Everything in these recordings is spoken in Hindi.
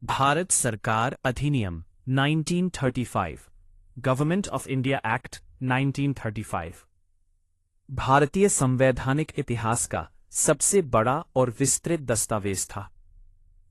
भारत सरकार अधिनियम 1935, गवर्नमेंट ऑफ इंडिया एक्ट 1935 भारतीय संवैधानिक इतिहास का सबसे बड़ा और विस्तृत दस्तावेज था।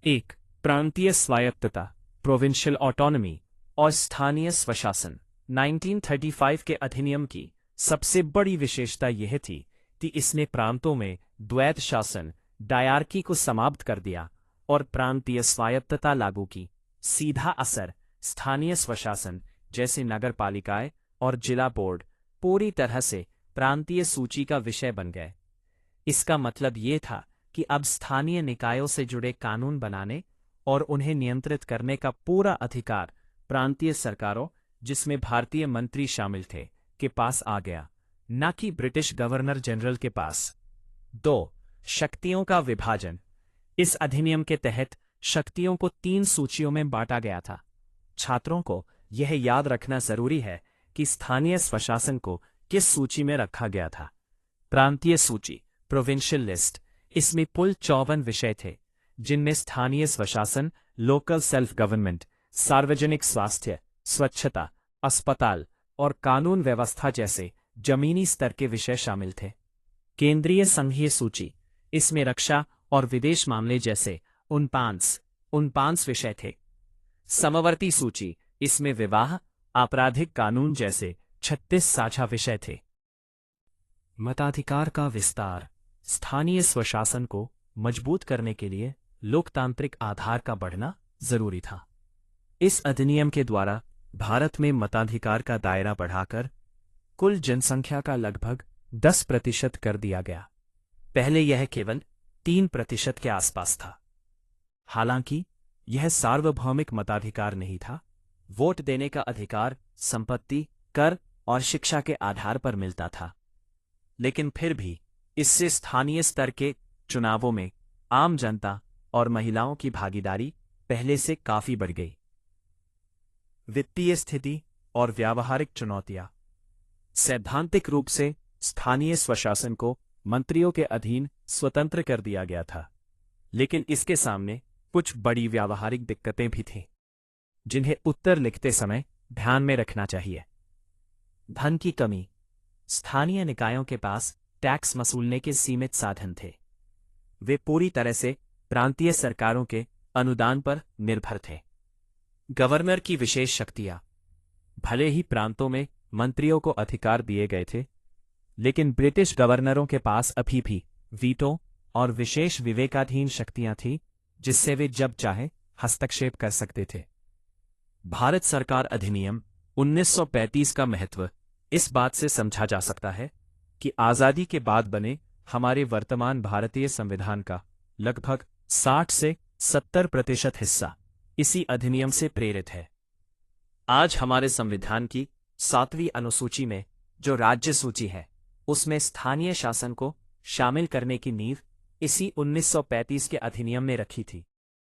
एक, प्रांतीय स्वायत्तता प्रोविंशियल ऑटोनॉमी और स्थानीय स्वशासन। 1935 के अधिनियम की सबसे बड़ी विशेषता यह थी कि इसने प्रांतों में द्वैत शासन डायरकी को समाप्त कर दिया और प्रांतीय स्वायत्तता लागू की। सीधा असर स्थानीय स्वशासन जैसे नगरपालिकाएं और जिला बोर्ड पूरी तरह से प्रांतीय सूची का विषय बन गए। इसका मतलब ये था कि अब स्थानीय निकायों से जुड़े कानून बनाने और उन्हें नियंत्रित करने का पूरा अधिकार प्रांतीय सरकारों, जिसमें भारतीय मंत्री शामिल थे, के पास आ गया, न कि ब्रिटिश गवर्नर जनरल के पास। 2. शक्तियों का विभाजन। इस अधिनियम के तहत शक्तियों को 3 सूचियों में बांटा गया था। छात्रों को यह याद रखना जरूरी है कि स्थानीय स्वशासन को किस सूची में रखा गया था। प्रांतीय सूची प्रोविंशियल लिस्ट, इसमें कुल 54 विषय थे, जिनमें स्थानीय स्वशासन, लोकल सेल्फ गवर्नमेंट, सार्वजनिक स्वास्थ्य, स्वच्छता, अस्पताल और कानून व्यवस्था जैसे जमीनी स्तर के विषय शामिल थे। केंद्रीय संघीय सूची, इसमें रक्षा और विदेश मामले जैसे 49 विषय थे। समवर्ती सूची, इसमें विवाह, आपराधिक कानून जैसे 36 साझा विषय थे। मताधिकार का विस्तार। स्थानीय स्वशासन को मजबूत करने के लिए लोकतांत्रिक आधार का बढ़ना जरूरी था। इस अधिनियम के द्वारा भारत में मताधिकार का दायरा बढ़ाकर कुल जनसंख्या का लगभग 10% कर दिया गया। पहले यह केवल 3% के आसपास था। हालांकि यह सार्वभौमिक मताधिकार नहीं था। वोट देने का अधिकार संपत्ति, कर और शिक्षा के आधार पर मिलता था, लेकिन फिर भी इससे स्थानीय स्तर के चुनावों में आम जनता और महिलाओं की भागीदारी पहले से काफी बढ़ गई। वित्तीय स्थिति और व्यावहारिक चुनौतियां। सैद्धांतिक रूप से स्थानीय स्वशासन को मंत्रियों के अधीन स्वतंत्र कर दिया गया था, लेकिन इसके सामने कुछ बड़ी व्यावहारिक दिक्कतें भी थीं, जिन्हें उत्तर लिखते समय ध्यान में रखना चाहिए। धन की कमी। स्थानीय निकायों के पास टैक्स वसूलने के सीमित साधन थे। वे पूरी तरह से प्रांतीय सरकारों के अनुदान पर निर्भर थे। गवर्नर की विशेष शक्तियां। भले ही प्रांतों में मंत्रियों को अधिकार दिए गए थे, लेकिन ब्रिटिश गवर्नरों के पास अभी भी वीटो और विशेष विवेकाधीन शक्तियां थीं, जिससे वे जब चाहे हस्तक्षेप कर सकते थे। भारत सरकार अधिनियम 1935 का महत्व इस बात से समझा जा सकता है कि आजादी के बाद बने हमारे वर्तमान भारतीय संविधान का लगभग 60 से 70% हिस्सा इसी अधिनियम से प्रेरित है। आज हमारे संविधान की 7वीं अनुसूची में जो राज्य सूची है, उसमें स्थानीय शासन को शामिल करने की नींव इसी 1935 के अधिनियम ने रखी थी।